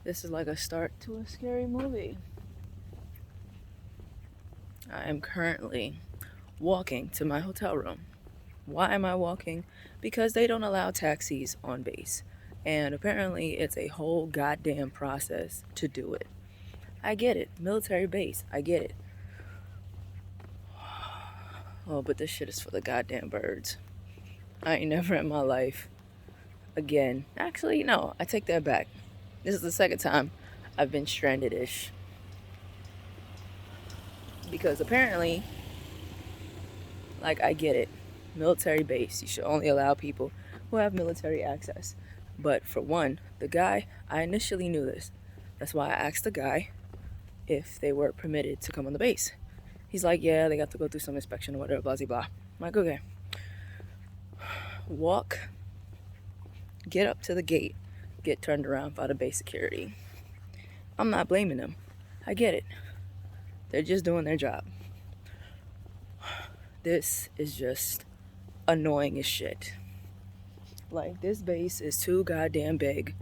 This is like a start to a scary movie. I am currently walking to my hotel room. Why am I walking? Because they don't allow taxis on base. And apparently, it's a whole goddamn process to do it. I get it. Military base. I get it. Oh, but this shit is for the goddamn birds. I ain't never in my life again. Actually, no, I take that back. This is the second time I've been stranded-ish. Because apparently, like, I get it. Military base. You should only allow people who have military access. But for one, the guy, I initially knew this. That's why I asked the guy if they were permitted to come on the base. He's like, yeah, they got to go through some inspection or whatever, blah, blah, blah. I'm like, okay. Walk, get up to the gate, get turned around by the base security. I'm not blaming them. I get it. They're just doing their job. This is just annoying as shit. Like, this base is too goddamn big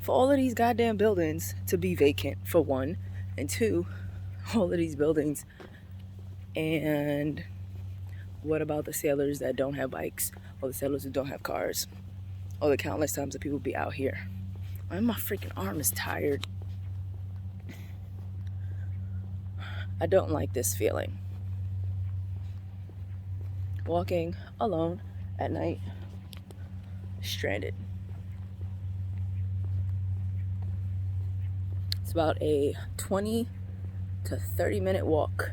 for all of these goddamn buildings to be vacant, for one. And two, all of these buildings. And what about the sailors that don't have bikes? Or the sailors who don't have cars? Or the countless times that people be out here? My freaking arm is tired. I don't like this feeling. Walking alone at night, stranded. It's about a 20 to 30 minute walk.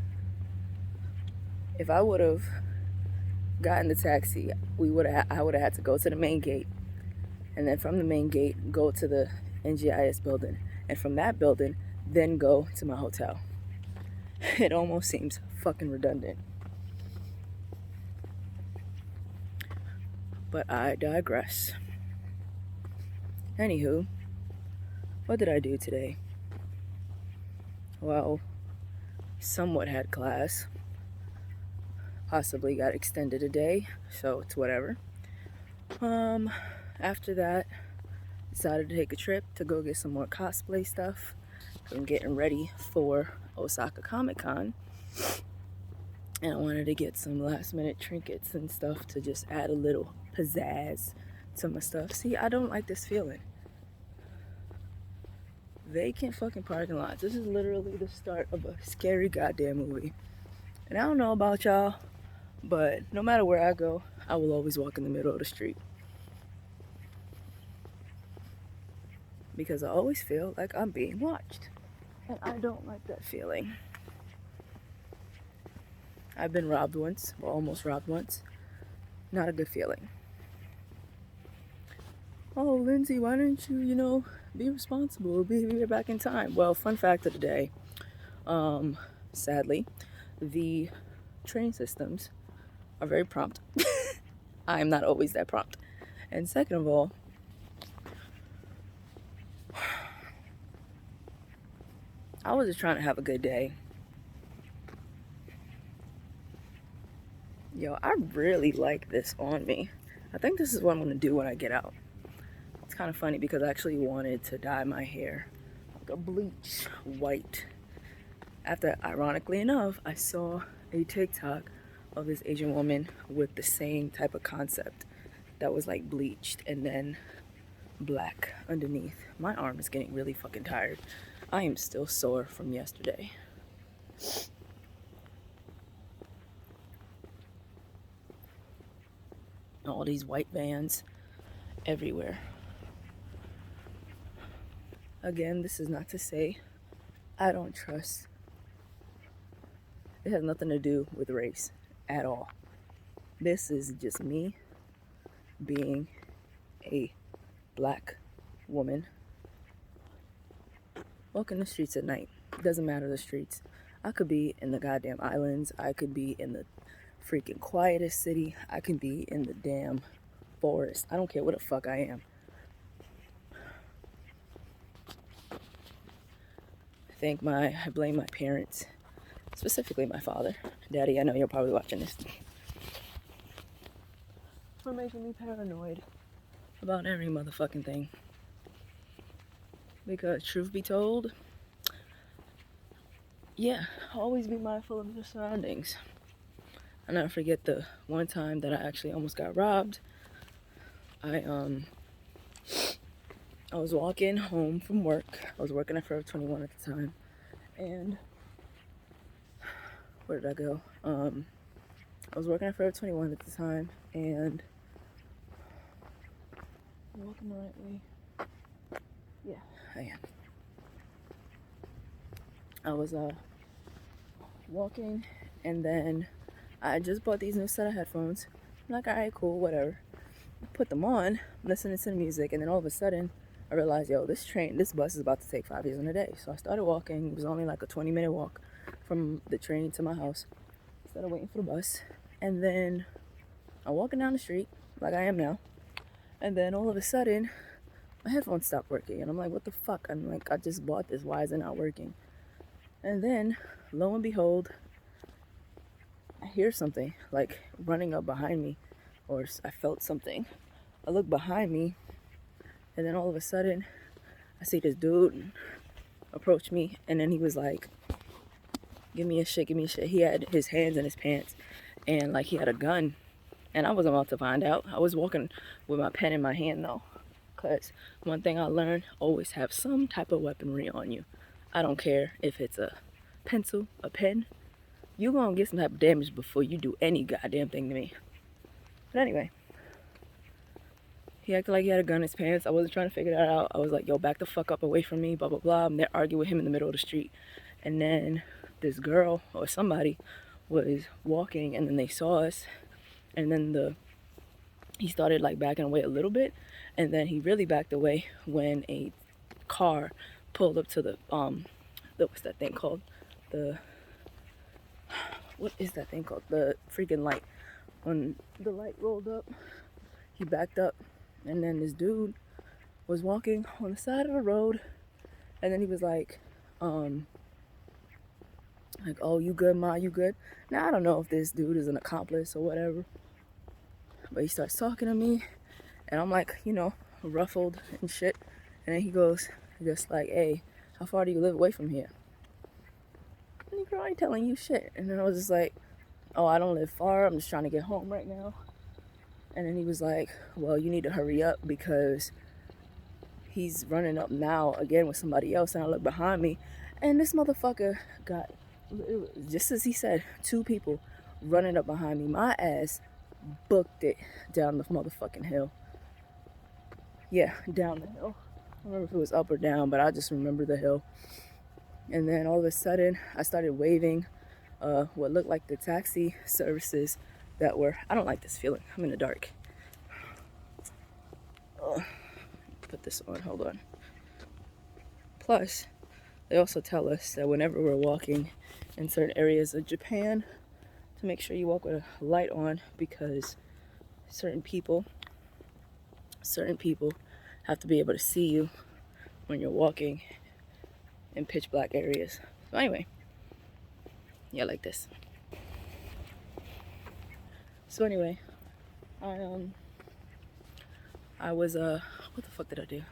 If I would have gotten the taxi, I would have had to go to the main gate, and then from the main gate go to the NGIS building, and from that building then go to my hotel. It almost seems fucking redundant. But I digress. Anywho, what did I do today? Well, somewhat had class. Possibly got extended a day, so it's whatever. After that, decided to take a trip to go get some more cosplay stuff. I'm getting ready for Osaka Comic Con. And I wanted to get some last minute trinkets and stuff to just add a little pizzazz to my stuff. See, I don't like this feeling. Vacant fucking parking lots. This is literally the start of a scary goddamn movie. And I don't know about y'all, but no matter where I go, I will always walk in the middle of the street. Because I always feel like I'm being watched. And I don't like that feeling. I've been robbed once, or almost robbed once. Not a good feeling. Oh, Lindsay, why didn't you, be responsible, be here back in time? Well, fun fact of the day, sadly, the train systems are very prompt. I am not always that prompt. And second of all, I was just trying to have a good day. Yo, I really like this on me. I think this is what I'm going to do when I get out. It's kind of funny because I actually wanted to dye my hair like a bleach white. After, ironically enough, I saw a TikTok of this Asian woman with the same type of concept that was like bleached and then black underneath. My arm is getting really fucking tired. I am still sore from yesterday. All these white vans everywhere. Again, this is not to say I don't trust. It has nothing to do with race at all. This is just me being a black woman walking the streets at night. It doesn't matter the streets. I could be in the goddamn islands. I could be in the freaking quietest city. I can be in the damn forest. I don't care what the fuck I am. I blame my parents, specifically my father. Daddy, I know you're probably watching this, for making me paranoid about every motherfucking thing. Because truth be told, yeah, always be mindful of your surroundings. I'll never forget the one time that I actually almost got robbed. I was walking home from work. I was working at Forever 21 at the time. And where did I go? I was working at Forever 21 at the time, and I'm walking the right way. Yeah, I am. I was walking, and then I just bought these new set of headphones. I'm like, alright, cool, whatever. Put them on, listening to the music, and then all of a sudden, I realized, yo, this bus is about to take 5 years in a day. So I started walking. It was only like a 20-minute walk from the train to my house. Instead of waiting for the bus. And then I'm walking down the street, like I am now. And then all of a sudden, my headphones stopped working. And I'm like, what the fuck? I'm like, I just bought this. Why is it not working? And then, lo and behold, I hear something like running up behind me. Or I felt something. I look behind me. And then all of a sudden, I see this dude approach me. And then he was like, give me a shit, give me a shit. He had his hands in his pants. And like he had a gun. And I wasn't about to find out. I was walking with my pen in my hand though. Because one thing I learned, always have some type of weaponry on you. I don't care if it's a pencil, a pen. You're going to get some type of damage before you do any goddamn thing to me. But anyway. He acted like he had a gun in his pants. I wasn't trying to figure that out. I was like, yo, back the fuck up away from me, blah, blah, blah. I'm there arguing with him in the middle of the street. And then this girl or somebody was walking, and then they saw us. And then he started like backing away a little bit. And then he really backed away when a car pulled up to the what's that thing called? What is that thing called? The freaking light. When the light rolled up, he backed up. And then this dude was walking on the side of the road, and then he was like, oh, you good, Ma, you good? Now, I don't know if this dude is an accomplice or whatever, but he starts talking to me, and I'm like, ruffled and shit. And then he goes, just like, hey, how far do you live away from here? And girl, I ain't telling you shit. And then I was just like, oh, I don't live far, I'm just trying to get home right now. And then he was like, well, you need to hurry up because he's running up now again with somebody else. And I look behind me, and this motherfucker got, just as he said, 2 people running up behind me. My ass booked it down the motherfucking hill. Yeah, down the hill. I don't remember if it was up or down, but I just remember the hill. And then all of a sudden, I started waving what looked like the taxi services that were, I don't like this feeling. I'm in the dark. Put this on, hold on. Plus, they also tell us that whenever we're walking in certain areas of Japan, to make sure you walk with a light on, because certain people have to be able to see you when you're walking in pitch black areas. So anyway, yeah, like this. So anyway, I was what the fuck did I do?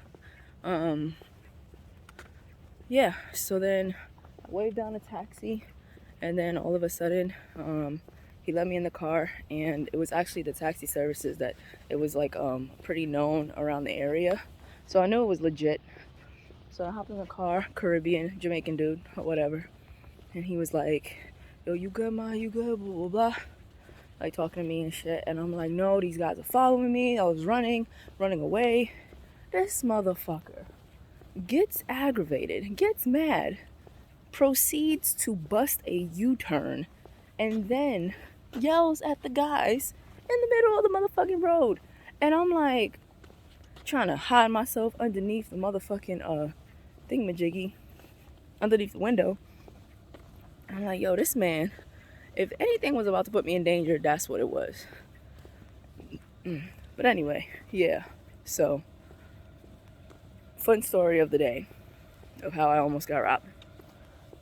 Yeah, so then I waved down a taxi, and then all of a sudden, he let me in the car, and it was actually the taxi services that it was like pretty known around the area. So I knew it was legit. So I hopped in the car, Caribbean, Jamaican dude, or whatever. And he was like, yo, you good, Ma? You good? Blah, blah, blah. Like talking to me and shit. And I'm like, no, these guys are following me. I was running away. This motherfucker gets aggravated, gets mad, proceeds to bust a U-turn, and then yells at the guys in the middle of the motherfucking road. And I'm like, trying to hide myself underneath the motherfucking thingamajiggy, underneath the window. I'm like, yo, this man, if anything was about to put me in danger, that's what it was. But anyway, yeah. So, fun story of the day of how I almost got robbed.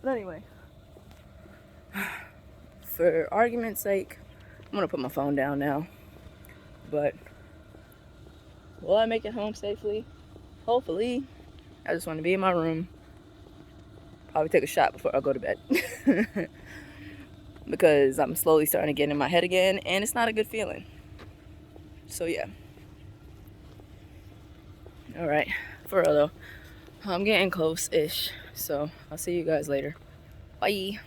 But anyway, for argument's sake, I'm gonna put my phone down now. But will I make it home safely? Hopefully. I just want to be in my room. Probably take a shot before I go to bed. Because I'm slowly starting to get in my head again, and it's not a good feeling. So yeah. Alright, for real though. I'm getting close-ish. So I'll see you guys later. Bye.